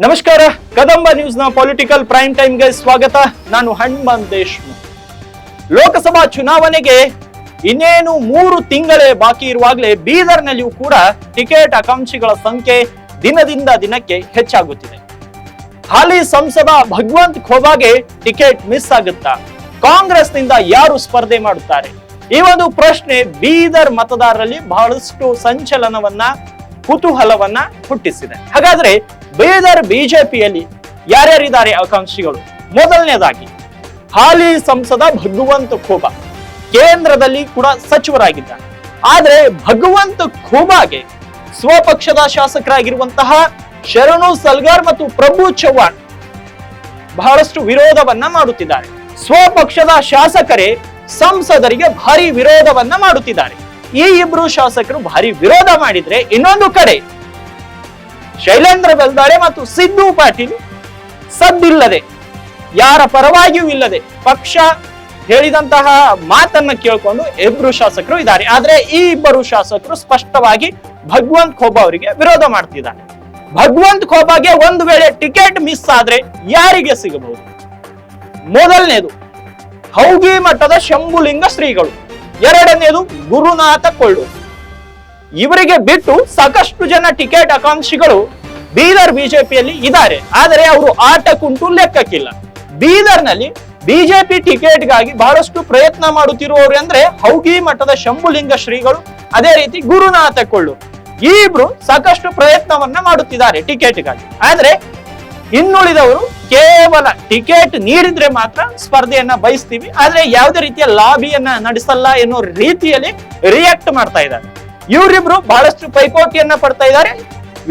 ನಮಸ್ಕಾರ, ಕದಂಬ ನ್ಯೂಸ್ ನ political prime ಟೈಮ್ಗೆ ಸ್ವಾಗತ. ನಾನು ಹನುಮಂತ್ ದೇಶ್ಮುಖ್. ಲೋಕಸಭಾ ಚುನಾವಣೆಗೆ ಇನ್ನೇನು 3 ತಿಂಗಳೇ ಬಾಕಿ ಇರುವಾಗಲೇ ಬೀದರ್ನಲ್ಲಿಯೂ ಕೂಡ ಟಿಕೆಟ್ ಆಕಾಂಕ್ಷಿಗಳ ಸಂಖ್ಯೆ ದಿನದಿಂದ ದಿನಕ್ಕೆ ಹೆಚ್ಚಾಗುತ್ತಿದೆ. ಹಾಲಿ ಸಂಸದ ಭಗವಂತ್ ಖೋಬಾಗೆ ಟಿಕೆಟ್ ಮಿಸ್ ಆಗುತ್ತಾ? ಕಾಂಗ್ರೆಸ್ನಿಂದ ಯಾರು ಸ್ಪರ್ಧೆ ಮಾಡುತ್ತಾರೆ? ಈ ಒಂದು ಪ್ರಶ್ನೆ ಬೀದರ್ ಮತದಾರರಲ್ಲಿ ಬಹಳಷ್ಟು ಸಂಚಲನವನ್ನ, ಕುತೂಹಲವನ್ನ ಹುಟ್ಟಿಸಿದೆ. ಹಾಗಾದ್ರೆ ಬೀದರ್ ಬಿಜೆಪಿಯಲ್ಲಿ ಯಾರ್ಯಾರಿದ್ದಾರೆ ಆಕಾಂಕ್ಷಿಗಳು? ಮೊದಲನೇದಾಗಿ ಹಾಲಿ ಸಂಸದ ಭಗವಂತ್ ಖೋಬಾ ಕೇಂದ್ರದಲ್ಲಿ ಕೂಡ ಸಚಿವರಾಗಿದ್ದಾರೆ. ಆದ್ರೆ ಭಗವಂತ್ ಖೋಬಾಗೆ ಸ್ವಪಕ್ಷದ ಶಾಸಕರಾಗಿರುವಂತಹ ಶರಣು ಸಲ್ಗಾರ್ ಮತ್ತು ಪ್ರಭು ಚವ್ಹಾಣ್ ಬಹಳಷ್ಟು ವಿರೋಧವನ್ನ ಮಾಡುತ್ತಿದ್ದಾರೆ. ಸ್ವಪಕ್ಷದ ಶಾಸಕರೇ ಸಂಸದರಿಗೆ ಭಾರಿ ವಿರೋಧವನ್ನ ಮಾಡುತ್ತಿದ್ದಾರೆ. ಈ ಇಬ್ರು ಶಾಸಕರು ಭಾರಿ ವಿರೋಧ ಮಾಡಿದ್ರೆ, ಇನ್ನೊಂದು ಕಡೆ ಶೈಲೇಂದ್ರ ಬೆಲ್ದಾಳೆ ಮತ್ತು ಸಿದ್ದು ಪಾಟೀಲ್ ಸದ್ದಿಲ್ಲದೆ, ಯಾರ ಪರವಾಗಿಯೂ ಇಲ್ಲದೆ ಪಕ್ಷ ಹೇಳಿದಂತಹ ಮಾತನ್ನ ಕೇಳ್ಕೊಂಡು ಇಬ್ರು ಶಾಸಕರು ಇದ್ದಾರೆ. ಆದ್ರೆ ಈ ಇಬ್ಬರು ಶಾಸಕರು ಸ್ಪಷ್ಟವಾಗಿ ಭಗವಂತ್ ಖೋಬಾ ಅವರಿಗೆ ವಿರೋಧ ಮಾಡ್ತಿದ್ದಾರೆ. ಭಗವಂತ್ ಖೋಬಾಗೆ ಒಂದು ವೇಳೆ ಟಿಕೆಟ್ ಮಿಸ್ ಆದ್ರೆ ಯಾರಿಗೆ ಸಿಗಬಹುದು? ಮೊದಲನೇದು ಹೌಗಿ ಮಠದ ಶಂಭುಲಿಂಗ ಶ್ರೀಗಳು, ಎರಡನೇದು ಗುರುನಾಥ ಕೊಳ್ಳೂರು. ಇವರಿಗೆ ಬಿಟ್ಟು ಸಾಕಷ್ಟು ಜನ ಟಿಕೆಟ್ ಆಕಾಂಕ್ಷಿಗಳು ಬೀದರ್ ಬಿಜೆಪಿಯಲ್ಲಿ ಇದ್ದಾರೆ. ಆದರೆ ಅವರು ಆಟ ಕುಂಟು ಲೆಕ್ಕಕ್ಕಿಲ್ಲ. ಬೀದರ್ನಲ್ಲಿ ಬಿಜೆಪಿ ಟಿಕೆಟ್ಗಾಗಿ ಬಹಳಷ್ಟು ಪ್ರಯತ್ನ ಮಾಡುತ್ತಿರುವವರು ಅಂದ್ರೆ ಹೌಗಿ ಮಠದ ಶಂಭುಲಿಂಗ ಶ್ರೀಗಳು, ಅದೇ ರೀತಿ ಗುರುನಾಥ ಕೊಳ್ಳೂರು. ಈ ಇಬ್ರು ಸಾಕಷ್ಟು ಪ್ರಯತ್ನವನ್ನ ಮಾಡುತ್ತಿದ್ದಾರೆ ಟಿಕೆಟ್ಗಾಗಿ. ಆದ್ರೆ ಇನ್ನುಳಿದವರು ಕೇವಲ ಟಿಕೆಟ್ ನೀಡಿದ್ರೆ ಮಾತ್ರ ಸ್ಪರ್ಧೆಯನ್ನ ಬಯಸ್ತೀವಿ, ಆದ್ರೆ ಯಾವುದೇ ರೀತಿಯ ಲಾಬಿಯನ್ನ ನಡೆಸಲ್ಲ ಎನ್ನುವ ರೀತಿಯಲ್ಲಿ ರಿಯಾಕ್ಟ್ ಮಾಡ್ತಾ ಇದ್ದಾರೆ. ಇವರಿಬ್ರು ಬಹಳಷ್ಟು ಪೈಪೋಟಿಯನ್ನ ಪಡ್ತಾ ಇದ್ದಾರೆ.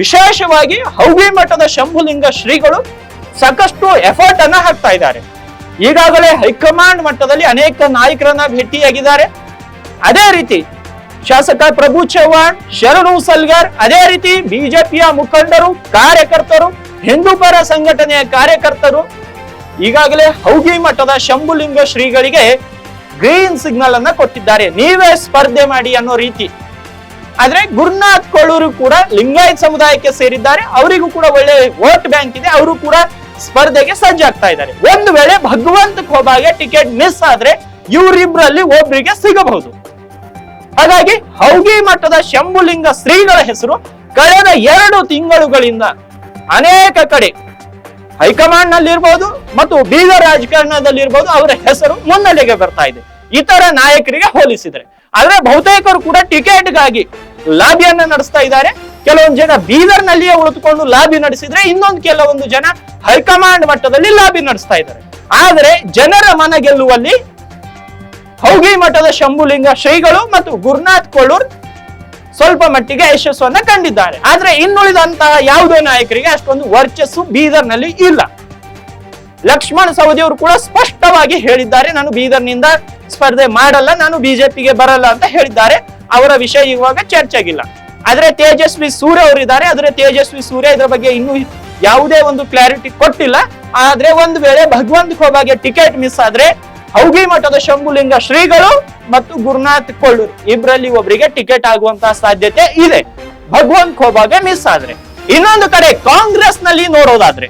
ವಿಶೇಷವಾಗಿ ಹೌಗಿ ಮಠದ ಶಂಭುಲಿಂಗ ಶ್ರೀಗಳು ಸಾಕಷ್ಟು ಎಫರ್ಟ್ ಅನ್ನ ಹಾಕ್ತಾ ಇದ್ದಾರೆ. ಈಗಾಗಲೇ ಹೈಕಮಾಂಡ್ ಮಟ್ಟದಲ್ಲಿ ಅನೇಕ ನಾಯಕರನ್ನ ಭೇಟಿಯಾಗಿದ್ದಾರೆ. ಅದೇ ರೀತಿ ಶಾಸಕ ಪ್ರಭು ಚವ್ಹಾಣ್, ಶರಣು ಸಲ್ಗಾರ್, ಅದೇ ರೀತಿ ಬಿಜೆಪಿಯ ಮುಖಂಡರು, ಕಾರ್ಯಕರ್ತರು, ಹಿಂದೂ ಪರ ಸಂಘಟನೆಯ ಕಾರ್ಯಕರ್ತರು ಈಗಾಗಲೇ ಹೌಗಿ ಮಠದ ಶಂಭುಲಿಂಗ ಶ್ರೀಗಳಿಗೆ ಗ್ರೀನ್ ಸಿಗ್ನಲ್ ಅನ್ನ ಕೊಟ್ಟಿದ್ದಾರೆ, ನೀವೇ ಸ್ಪರ್ಧೆ ಮಾಡಿ ಅನ್ನೋ ರೀತಿ. ಆದ್ರೆ ಗುರುನಾಥ್ ಕೊಳ್ಳೂರು ಕೂಡ ಲಿಂಗಾಯತ್ ಸಮುದಾಯಕ್ಕೆ ಸೇರಿದ್ದಾರೆ, ಅವರಿಗೂ ಕೂಡ ಒಳ್ಳೆ ವೋಟ್ ಬ್ಯಾಂಕ್ ಇದೆ, ಅವರು ಕೂಡ ಸ್ಪರ್ಧೆಗೆ ಸಜ್ಜಾಗ್ತಾ ಇದ್ದಾರೆ. ಒಂದು ವೇಳೆ ಭಗವಂತ್ ಖೋಬಾಗೆ ಟಿಕೆಟ್ ಮಿಸ್ ಆದ್ರೆ ಇವರಿಬ್ಬರಲ್ಲಿ ಒಬ್ಬರಿಗೆ ಸಿಗಬಹುದು. ಹಾಗಾಗಿ ಹೌಗಿ ಮಠದ ಶಂಭುಲಿಂಗ ಶ್ರೀಗಳ ಹೆಸರು ಕಳೆದ 2 ತಿಂಗಳುಗಳಿಂದ ಅನೇಕ ಕಡೆ ಹೈಕಮಾಂಡ್ ನಲ್ಲಿ ಇರ್ಬೋದು ಮತ್ತು ಬೀದರ್ ರಾಜಕಾರಣದಲ್ಲಿ ಇರ್ಬೋದು ಅವರ ಹೆಸರು ಮುನ್ನೆಲೆಗೆ ಬರ್ತಾ ಇದೆ ಇತರ ನಾಯಕರಿಗೆ ಹೋಲಿಸಿದ್ರೆ. ಆದ್ರೆ ಬಹುತೇಕರು ಕೂಡ ಟಿಕೆಟ್ಗಾಗಿ ಲಾಬಿಯನ್ನ ನಡೆಸ್ತಾ ಇದ್ದಾರೆ. ಕೆಲವೊಂದು ಜನ ಬೀದರ್ ನಲ್ಲಿಯೇ ಉಳಿದುಕೊಂಡು ಲಾಬಿ ನಡೆಸಿದ್ರೆ, ಇನ್ನೊಂದು ಕೆಲವೊಂದು ಜನ ಹೈಕಮಾಂಡ್ ಮಟ್ಟದಲ್ಲಿ ಲಾಬಿ ನಡೆಸ್ತಾ ಇದ್ದಾರೆ. ಆದ್ರೆ ಜನರ ಮನ ಗೆಲ್ಲುವಲ್ಲಿ ಹೌಗಿ ಮಠದ ಶಂಭುಲಿಂಗ ಶ್ರೀಗಳು ಮತ್ತು ಗುರುನಾಥ್ ಕೊಳ್ಳೂರ್ ಸ್ವಲ್ಪ ಮಟ್ಟಿಗೆ ಯಶಸ್ಸನ್ನ ಕಂಡಿದ್ದಾರೆ. ಆದ್ರೆ ಇನ್ನುಳಿದಂತಹ ಯಾವುದೇ ನಾಯಕರಿಗೆ ಅಷ್ಟೊಂದು ವರ್ಚಸ್ಸು ಬೀದರ್ ನಲ್ಲಿ ಇಲ್ಲ. ಲಕ್ಷ್ಮಣ್ ಸವದಿ ಅವರು ಕೂಡ ಸ್ಪಷ್ಟವಾಗಿ ಹೇಳಿದ್ದಾರೆ, ನಾನು ಬೀದರ್ನಿಂದ ಸ್ಪರ್ಧೆ ಮಾಡಲ್ಲ, ನಾನು ಬಿಜೆಪಿಗೆ ಬರಲ್ಲ ಅಂತ ಹೇಳಿದ್ದಾರೆ. ಅವರ ವಿಷಯ ಇವಾಗ ಚರ್ಚೆಗಿಲ್ಲ. ಆದ್ರೆ ತೇಜಸ್ವಿ ಸೂರ್ಯ ಅವರು ಇದ್ದಾರೆ. ಆದ್ರೆ ತೇಜಸ್ವಿ ಸೂರ್ಯ ಇದರ ಬಗ್ಗೆ ಇನ್ನೂ ಯಾವುದೇ ಒಂದು ಕ್ಲಾರಿಟಿ ಕೊಟ್ಟಿಲ್ಲ. ಆದ್ರೆ ಒಂದು ವೇಳೆ ಭಗವಂತ್ ಖೋಬಾಗೆ ಟಿಕೆಟ್ ಮಿಸ್ ಆದ್ರೆ ಹೌಗಿ ಮಠದ ಶಂಭುಲಿಂಗ ಶ್ರೀಗಳು ಮತ್ತು ಗುರುನಾಥ್ ಕೊಳ್ಳೂರು ಇಬ್ಬರಲ್ಲಿ ಒಬ್ಬರಿಗೆ ಟಿಕೆಟ್ ಆಗುವಂತಹ ಸಾಧ್ಯತೆ ಇದೆ, ಭಗವಂತ್ ಖೋಬಾಗೆ ಮಿಸ್ ಆದ್ರೆ. ಇನ್ನೊಂದು ಕಡೆ ಕಾಂಗ್ರೆಸ್ ನಲ್ಲಿ ನೋಡೋದಾದ್ರೆ,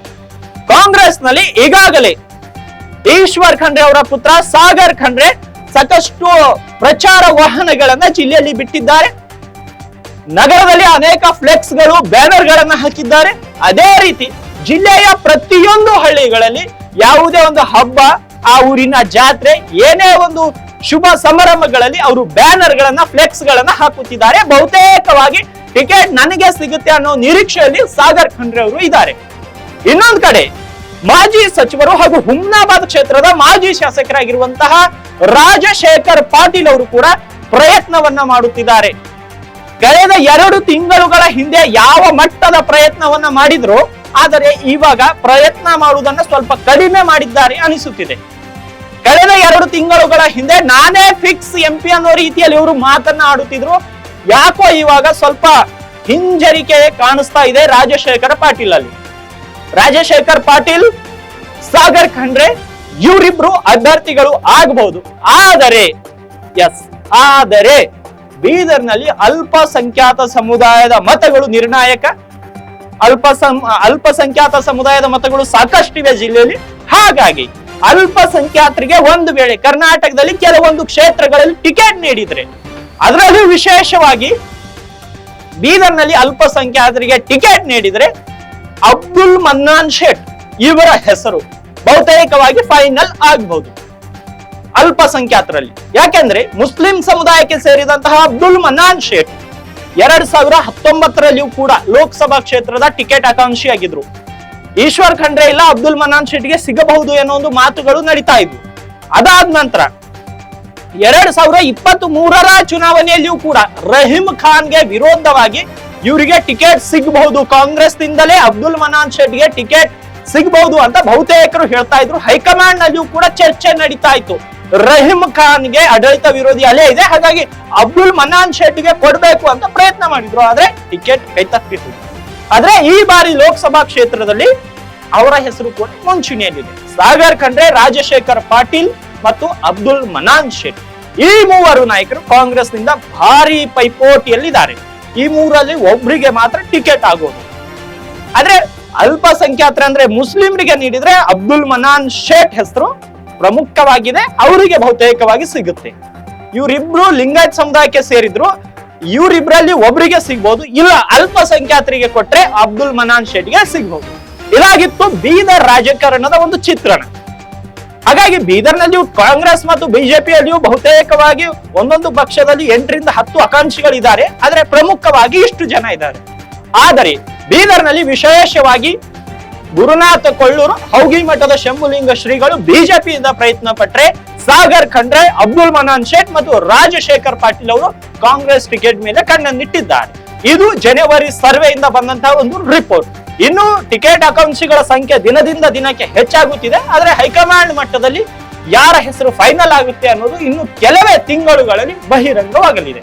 ಕಾಂಗ್ರೆಸ್ ನಲ್ಲಿ ಈಗಾಗಲೇ ಈಶ್ವರ್ ಖಂಡ್ರೆ ಅವರ ಪುತ್ರ ಸಾಗರ್ ಖಂಡ್ರೆ ಸಾಕಷ್ಟು ಪ್ರಚಾರ ವಾಹನಗಳನ್ನ ಜಿಲ್ಲೆಯಲ್ಲಿ ಬಿಟ್ಟಿದ್ದಾರೆ. ನಗರದಲ್ಲಿ ಅನೇಕ ಫ್ಲೆಕ್ಸ್ ಗಳು, ಬ್ಯಾನರ್ ಗಳನ್ನ ಹಾಕಿದ್ದಾರೆ. ಅದೇ ರೀತಿ ಜಿಲ್ಲೆಯ ಪ್ರತಿಯೊಂದು ಹಳ್ಳಿಗಳಲ್ಲಿ ಯಾವುದೇ ಒಂದು ಹಬ್ಬ, ಆ ಊರಿನ ಜಾತ್ರೆ, ಏನೇ ಒಂದು ಶುಭ ಸಮಾರಂಭಗಳಲ್ಲಿ ಅವರು ಬ್ಯಾನರ್ ಗಳನ್ನ, ಫ್ಲೆಕ್ಸ್ ಗಳನ್ನ ಹಾಕುತ್ತಿದ್ದಾರೆ. ಬಹುತೇಕವಾಗಿ ಟಿಕೆಟ್ ನನಗೆ ಸಿಗುತ್ತೆ ಅನ್ನೋ ನಿರೀಕ್ಷೆಯಲ್ಲಿ ಸಾಗರ್ ಖಂಡ್ರೆ ಅವರು ಇದ್ದಾರೆ. ಇನ್ನೊಂದು ಕಡೆ ಮಾಜಿ ಸಚಿವರು ಹಾಗೂ ಹುಮ್ನಾಬಾದ್ ಕ್ಷೇತ್ರದ ಮಾಜಿ ಶಾಸಕರಾಗಿರುವಂತಹ ರಾಜಶೇಖರ್ ಪಾಟೀಲ್ ಅವರು ಕೂಡ ಪ್ರಯತ್ನವನ್ನ ಮಾಡುತ್ತಿದ್ದಾರೆ. ಕಳೆದ 2 ತಿಂಗಳುಗಳ ಹಿಂದೆ ಯಾವ ಮಟ್ಟದ ಪ್ರಯತ್ನವನ್ನ ಮಾಡಿದ್ರು, ಆದರೆ ಇವಾಗ ಪ್ರಯತ್ನ ಮಾಡುವುದನ್ನ ಸ್ವಲ್ಪ ಕಡಿಮೆ ಮಾಡಿದ್ದಾರೆ ಅನಿಸುತ್ತಿದೆ. ಕಳೆದ 2 ತಿಂಗಳುಗಳ ಹಿಂದೆ ನಾನೇ ಫಿಕ್ಸ್ MP ಅನ್ನೋ ರೀತಿಯಲ್ಲಿ ಇವರು ಮಾತನ್ನ ಆಡುತ್ತಿದ್ರು. ಯಾಕೋ ಇವಾಗ ಸ್ವಲ್ಪ ಹಿಂಜರಿಕೆ ಕಾಣಿಸ್ತಾ ಇದೆ ರಾಜಶೇಖರ್ ಪಾಟೀಲ್ ಅಲ್ಲಿ. ರಾಜಶೇಖರ್ ಪಾಟೀಲ್, ಸಾಗರ್ ಖಂಡ್ರೆ ಇವರಿಬ್ರು ಅಭ್ಯರ್ಥಿಗಳು ಆಗಬಹುದು. ಆದರೆ ಬೀದರ್ನಲ್ಲಿ ಅಲ್ಪಸಂಖ್ಯಾತ ಸಮುದಾಯದ ಮತಗಳು ನಿರ್ಣಾಯಕ. ಅಲ್ಪಸಂಖ್ಯಾತ ಸಮುದಾಯದ ಮತಗಳು ಸಾಕಷ್ಟಿವೆ ಜಿಲ್ಲೆಯಲ್ಲಿ. ಹಾಗಾಗಿ ಅಲ್ಪಸಂಖ್ಯಾತರಿಗೆ ಒಂದು ವೇಳೆ ಕರ್ನಾಟಕದಲ್ಲಿ ಕೆಲವೊಂದು ಕ್ಷೇತ್ರಗಳಲ್ಲಿ ಟಿಕೆಟ್ ನೀಡಿದ್ರೆ, ಅದರಲ್ಲೂ ವಿಶೇಷವಾಗಿ ಬೀದರ್ನಲ್ಲಿ ಅಲ್ಪಸಂಖ್ಯಾತರಿಗೆ ಟಿಕೆಟ್ ನೀಡಿದ್ರೆ ಅಬ್ದುಲ್ ಮನ್ನಾನ್ ಶೇಟ್ ಇವರ ಹೆಸರು ಬಹುತೇಕವಾಗಿ ಫೈನಲ್ ಆಗಬಹುದು ಅಲ್ಪಸಂಖ್ಯಾತರಲ್ಲಿ. ಯಾಕೆಂದ್ರೆ ಮುಸ್ಲಿಂ ಸಮುದಾಯಕ್ಕೆ ಸೇರಿದಂತಹ ಅಬ್ದುಲ್ ಮನ್ನಾನ್ ಶೇಟ್ 2019ರಲ್ಲಿಯೂ ಕೂಡ ಲೋಕಸಭಾ ಕ್ಷೇತ್ರದ ಟಿಕೆಟ್ ಆಕಾಂಕ್ಷಿಯಾಗಿದ್ರು. ಈಶ್ವರ್ ಖಂಡ್ರೆ ಇಲ್ಲ ಅಬ್ದುಲ್ ಮನ್ನಾನ್ ಶೇಟ್ಗೆ ಸಿಗಬಹುದು ಅನ್ನೋ ಒಂದು ಮಾತುಗಳು ನಡೀತಾ ಇದ್ವು. ಅದಾದ ನಂತರ 2023ರ ಚುನಾವಣೆಯಲ್ಲಿಯೂ ಕೂಡ ರಹೀಂ ಖಾನ್ಗೆ ವಿರೋಧವಾಗಿ ಇವರಿಗೆ ಟಿಕೆಟ್ ಸಿಗಬಹುದು, ಕಾಂಗ್ರೆಸ್ ನಿಂದಲೇ ಅಬ್ದುಲ್ ಮನ್ನಾನ್ ಶೇಟ್ಗೆ ಟಿಕೆಟ್ ಸಿಗಬಹುದು ಅಂತ ಬಹುತೇಕರು ಹೇಳ್ತಾ ಇದ್ರು. ಹೈಕಮಾಂಡ್ ನಲ್ಲಿಯೂ ಕೂಡ ಚರ್ಚೆ ನಡೀತಾ ಇತ್ತು. ರಹೀಂ ಖಾನ್ಗೆ ಆಡಳಿತ ವಿರೋಧಿ ಅಲೆ ಇದೆ, ಹಾಗಾಗಿ ಅಬ್ದುಲ್ ಮನ್ನಾನ್ ಶೆಟ್ಟಿಗೆ ಕೊಡಬೇಕು ಅಂತ ಪ್ರಯತ್ನ ಮಾಡಿದ್ರು. ಆದ್ರೆ ಟಿಕೆಟ್ ಕೈತಪ್ಪಿತು. ಆದ್ರೆ ಈ ಬಾರಿ ಲೋಕಸಭಾ ಕ್ಷೇತ್ರದಲ್ಲಿ ಅವರ ಹೆಸರು ಕೂಡ ಮುಂಚೂಣಿಯಲ್ಲಿದೆ. ಸಾಗರ್ ಖಂಡ್ರೆ, ರಾಜಶೇಖರ್ ಪಾಟೀಲ್ ಮತ್ತು ಅಬ್ದುಲ್ ಮನ್ನಾನ್ ಶೆಟ್ಟಿ ಈ ಮೂವರು ನಾಯಕರು ಕಾಂಗ್ರೆಸ್ ನಿಂದ ಭಾರಿ ಪೈಪೋಟಿಯಲ್ಲಿದ್ದಾರೆ. ಈ ಮೂರಲ್ಲಿ ಒಬ್ಬರಿಗೆ ಮಾತ್ರ ಟಿಕೆಟ್ ಆಗೋದು. ಆದ್ರೆ ಅಲ್ಪಸಂಖ್ಯಾತರ ಅಂದ್ರೆ ಮುಸ್ಲಿಮರಿಗೆ ನೀಡಿದ್ರೆ ಅಬ್ದುಲ್ ಮನ್ನಾನ್ ಶೇಟ್ ಹೆಸರು ಪ್ರಮುಖವಾಗಿದೆ, ಅವರಿಗೆ ಬಹುತೇಕವಾಗಿ ಸಿಗುತ್ತೆ. ಇವರಿಬ್ರು ಲಿಂಗಾಯತ್ ಸಮುದಾಯಕ್ಕೆ ಸೇರಿದ್ರು, ಇವರಿಬ್ರಲ್ಲಿ ಒಬ್ಬರಿಗೆ ಸಿಗ್ಬಹುದು, ಇಲ್ಲ ಅಲ್ಪಸಂಖ್ಯಾತರಿಗೆ ಕೊಟ್ರೆ ಅಬ್ದುಲ್ ಮನ್ನಾನ್ ಶೇಟ್ಗೆ ಸಿಗ್ಬಹುದು. ಇದಾಗಿತ್ತು ಬೀದರ್ ರಾಜಕಾರಣದ ಒಂದು ಚಿತ್ರಣ. ಹಾಗಾಗಿ ಬೀದರ್ನಲ್ಲಿಯೂ ಕಾಂಗ್ರೆಸ್ ಮತ್ತು ಬಿಜೆಪಿಯಲ್ಲಿಯೂ ಬಹುತೇಕವಾಗಿ ಒಂದೊಂದು ಪಕ್ಷದಲ್ಲಿ 8 ರಿಂದ 10 ಆಕಾಂಕ್ಷಿಗಳಿದ್ದಾರೆ. ಆದ್ರೆ ಪ್ರಮುಖವಾಗಿ ಇಷ್ಟು ಜನ ಇದ್ದಾರೆ. ಆದರೆ ಬೀದರ್ನಲ್ಲಿ ವಿಶೇಷವಾಗಿ ಗುರುನಾಥ ಕೊಳ್ಳೂರು, ಹೌಗಿ ಮಠದ ಶಂಭುಲಿಂಗ ಶ್ರೀಗಳು ಬಿಜೆಪಿಯಿಂದ ಪ್ರಯತ್ನ ಪಟ್ಟರೆ, ಸಾಗರ್ ಖಂಡ್ರೆ, ಅಬ್ದುಲ್ ಮನ್ನಾನ್ ಶೇಟ್ ಮತ್ತು ರಾಜಶೇಖರ್ ಪಾಟೀಲ್ ಅವರು ಕಾಂಗ್ರೆಸ್ ಟಿಕೆಟ್ ಮೇಲೆ ಕಣ್ಣನ್ನಿಟ್ಟಿದ್ದಾರೆ. ಇದು ಜನವರಿ ಸರ್ವೆಯಿಂದ ಬಂದಂತಹ ಒಂದು ರಿಪೋರ್ಟ್. ಇನ್ನು ಟಿಕೆಟ್ ಆಕಾಂಕ್ಷಿಗಳ ಸಂಖ್ಯೆ ದಿನದಿಂದ ದಿನಕ್ಕೆ ಹೆಚ್ಚಾಗುತ್ತಿದೆ. ಆದ್ರೆ ಹೈಕಮಾಂಡ್ ಮಟ್ಟದಲ್ಲಿ ಯಾರ ಹೆಸರು ಫೈನಲ್ ಆಗುತ್ತೆ ಅನ್ನೋದು ಇನ್ನು ಕೆಲವೇ ತಿಂಗಳುಗಳಲ್ಲಿ ಬಹಿರಂಗವಾಗಲಿದೆ.